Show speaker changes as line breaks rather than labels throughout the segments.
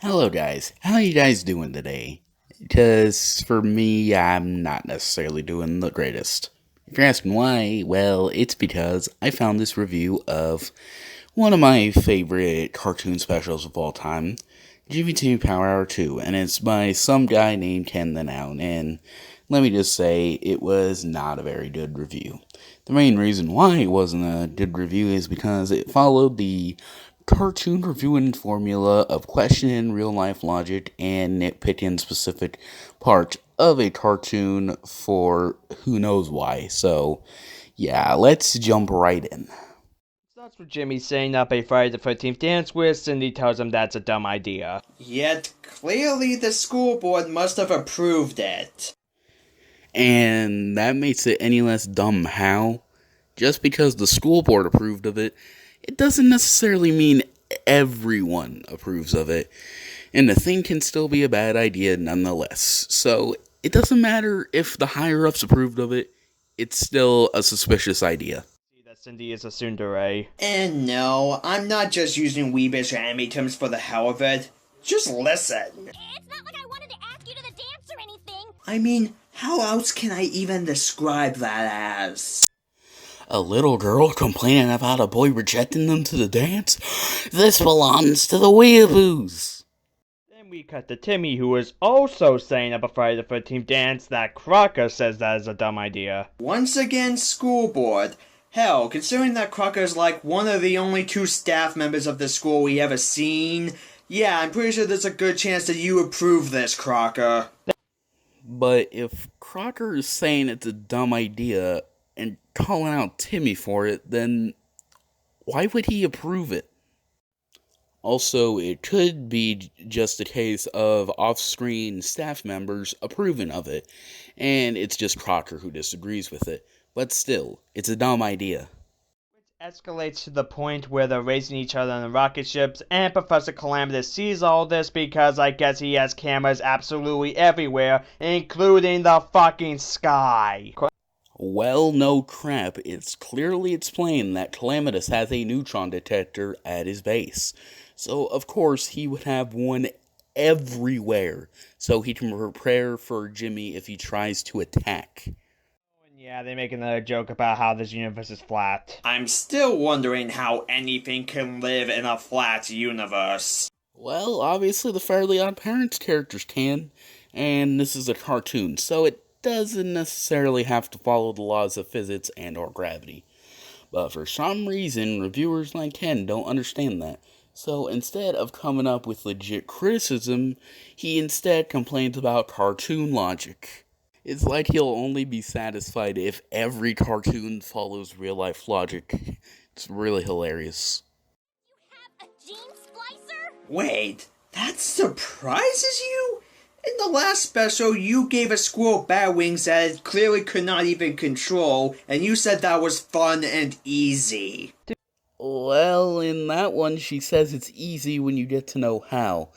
Hello guys, how you guys doing today? Because for me, I'm not necessarily doing the greatest. If you're asking why, well, it's because I found this review of one of my favorite cartoon specials of all time, Jimmy 2 Power Hour 2, and it's by some guy named KenTheNoun, and let me just say, it was not a very good review. The main reason why it wasn't a good review is because it followed the cartoon reviewing formula of questioning real life logic and nitpicking specific parts of a cartoon for who knows why. So, yeah, let's jump right in.
Starts with Jimmy setting up a Friday the 13th dance where Cindy tells him that's a dumb idea.
Yet, clearly the school board must have approved it.
And that makes it any less dumb how? Just because the school board approved of it, it doesn't necessarily mean everyone approves of it. And the thing can still be a bad idea nonetheless. So it doesn't matter if the higher ups approved of it, it's still a suspicious idea.
See that Cindy is a tsundere.
And no, I'm not just using Weebish or anime terms for the hell of it. Just listen.
It's not like I wanted to ask you to the dance or anything.
I mean, how else can I even describe that as?
A little girl complaining about a boy rejecting them to the dance? This belongs to the weeaboos.
Then we cut to Timmy, who is also setting up a Friday the 13th dance that Crocker says that is a dumb idea.
Once again, school board. Hell, considering that Crocker's like one of the only two staff members of the school we ever seen, yeah, I'm pretty sure there's a good chance that you approve this, Crocker.
But if Crocker is saying it's a dumb idea and calling out Timmy for it, then why would he approve it? Also, it could be just a case of off-screen staff members approving of it, and it's just Crocker who disagrees with it. But still, it's a dumb idea.
Which escalates to the point where they're racing each other on the rocket ships, and Professor Calamitous sees all this because I guess he has cameras absolutely everywhere, including the fucking sky.
Well, no crap, it's clearly explained that Calamitous has a neutron detector at his base. So, of course, he would have one everywhere, so he can prepare for Jimmy if he tries to attack.
And yeah, they make another joke about how this universe is flat.
I'm still wondering how anything can live in a flat universe.
Well, obviously the Fairly Odd Parents characters can, and this is a cartoon, so it doesn't necessarily have to follow the laws of physics and or gravity. But for some reason, reviewers like Ken don't understand that. So instead of coming up with legit criticism, he instead complains about cartoon logic. It's like he'll only be satisfied if every cartoon follows real-life logic. It's really hilarious.
You have a gene splicer?
Wait, that surprises you? In the last special, you gave a squirrel bat wings that it clearly could not even control, and you said that was fun and easy.
Well, in that one, she says it's easy when you get to know how.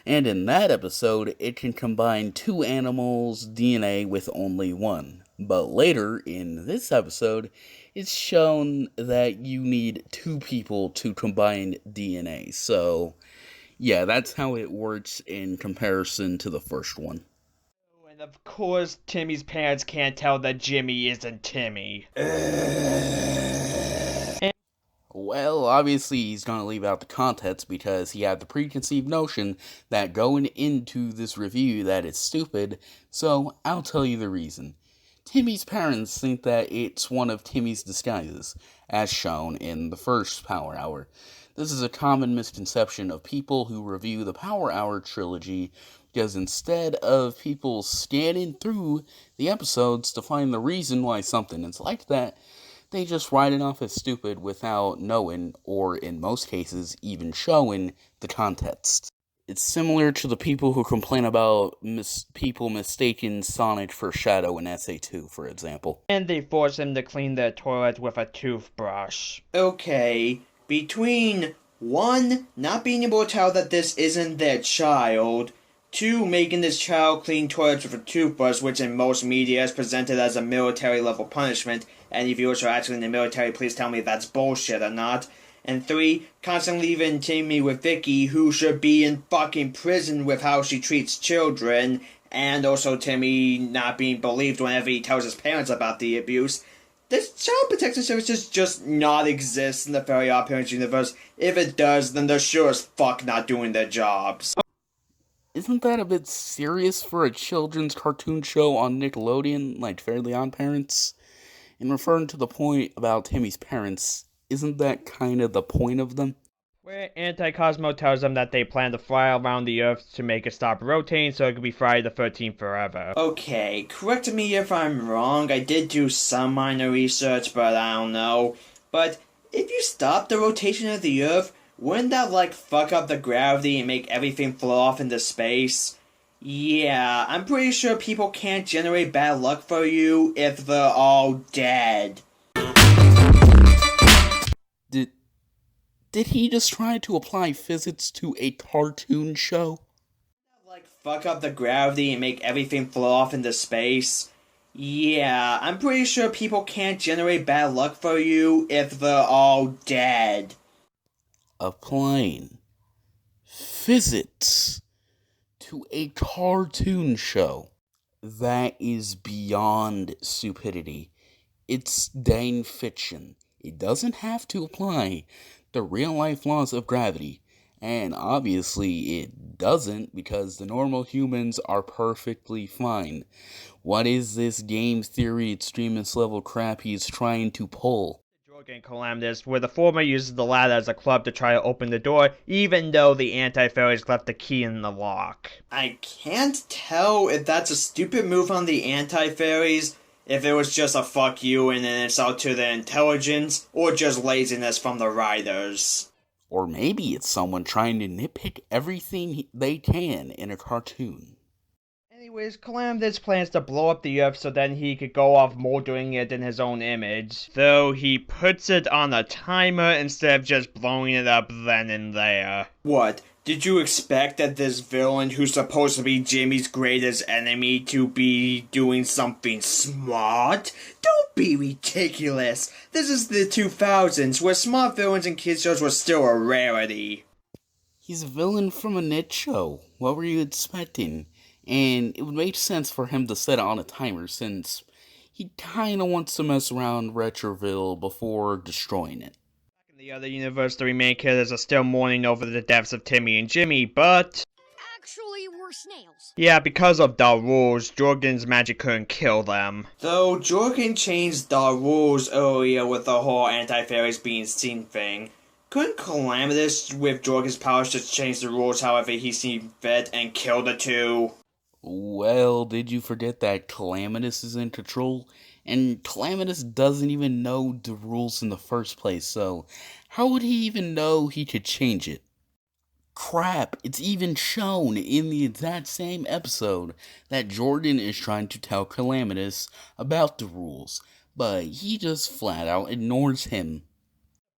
And in that episode, it can combine two animals' DNA with only one. But later, in this episode, it's shown that you need two people to combine DNA. So, yeah, that's how it works in comparison to the first one.
And of course, Timmy's parents can't tell that Jimmy isn't Timmy.
Well, obviously he's going to leave out the context because he had the preconceived notion that going into this review that it's stupid, so I'll tell you the reason. Timmy's parents think that it's one of Timmy's disguises, as shown in the first Power Hour. This is a common misconception of people who review the Power Hour trilogy because instead of people scanning through the episodes to find the reason why something is like that, they just write it off as stupid without knowing, or in most cases, even showing, the context. It's similar to the people who complain about people mistaking Sonic for Shadow in SA2, for example.
And they force him to clean their toilet with a toothbrush.
Okay, between 1, not being able to tell that this isn't their child, 2, making this child clean toilets with a toothbrush, which in most media is presented as a military level punishment. Any viewers who are actually in the military, please tell me if that's bullshit or not. And 3, constantly leaving Timmy with Vicky, who should be in fucking prison with how she treats children, and also Timmy not being believed whenever he tells his parents about the abuse. Does Child Protection Services just not exist in the Very Odd Parents universe? If it does, then they're sure as fuck not doing their jobs.
Isn't that a bit serious for a children's cartoon show on Nickelodeon, like Fairly Odd Parents? In referring to the point about Timmy's parents, isn't that kind of the point of them?
Where Anti-Cosmo tells them that they plan to fly around the Earth to make it stop rotating so it could be Friday the 13th forever.
Okay, correct me if I'm wrong, I did do some minor research, but I don't know. But if you stop the rotation of the Earth, wouldn't that fuck up the gravity and make everything float off into space? Yeah, I'm pretty sure people can't generate bad luck for you if they're all dead.
Did he just try to apply physics to a cartoon show?
Fuck up the gravity and make everything float off into space? Yeah, I'm pretty sure people can't generate bad luck for you if they're all dead.
Applying physics to a cartoon show. That is beyond stupidity. It's dang fiction. It doesn't have to apply the real life laws of gravity. And obviously it doesn't, because the normal humans are perfectly fine. What is this game theory extremist level crap he's trying to pull?
Jorgen Calamitous, where the former uses the ladder as a club to try to open the door, even though the anti-fairies left the key in the lock.
I can't tell if that's a stupid move on the anti-fairies, if it was just a fuck you and an insult to their intelligence, or just laziness from the writers.
Or maybe it's someone trying to nitpick everything they can in a cartoon.
Anyways, Calamitous plans to blow up the Earth so then he could go off moldering it in his own image. Though he puts it on a timer instead of just blowing it up then and there.
What? Did you expect that this villain, who's supposed to be Jimmy's greatest enemy, to be doing something smart? Don't be ridiculous! This is the 2000s, where smart villains in kids shows were still a rarity.
He's a villain from a niche show. What were you expecting? And it would make sense for him to set it on a timer, since he kinda wants to mess around Retroville before destroying it.
In the other universe, the main characters are still mourning over the deaths of Timmy and Jimmy, but...
Actually, we're snails.
yeah, because of the rules, Jorgen's magic couldn't kill them.
Though Jorgen changed the rules earlier with the whole anti-fairies being seen thing, couldn't Calamitous, with Jorgen's powers, just change the rules however he seen fit and kill the two?
Well, did you forget that Calamitous is in control? And Calamitous doesn't even know the rules in the first place, so how would he even know he could change it? Crap, it's even shown in the exact same episode that Jorgen is trying to tell Calamitous about the rules, but he just flat out ignores him.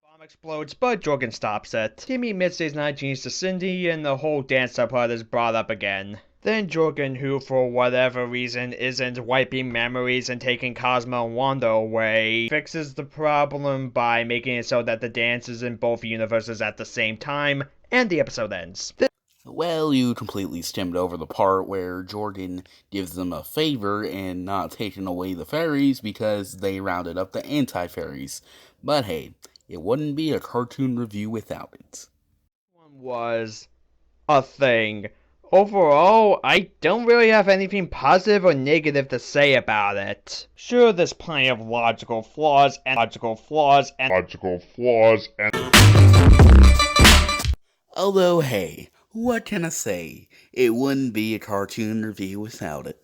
The bomb explodes, but Jorgen stops it. Timmy admits he's not a genius to Cindy, and the whole dance subplot is brought up again. Then Jorgen, who for whatever reason isn't wiping memories and taking Cosmo and Wanda away, fixes the problem by making it so that the dance is in both universes at the same time, and the episode ends.
Well, you completely skimmed over the part where Jorgen gives them a favor and not taking away the fairies because they rounded up the anti-fairies. But hey, it wouldn't be a cartoon review without it.
One was a thing. Overall, I don't really have anything positive or negative to say about it. Sure, there's plenty of logical flaws and
Although, hey, what can I say? It wouldn't be a cartoon review without it.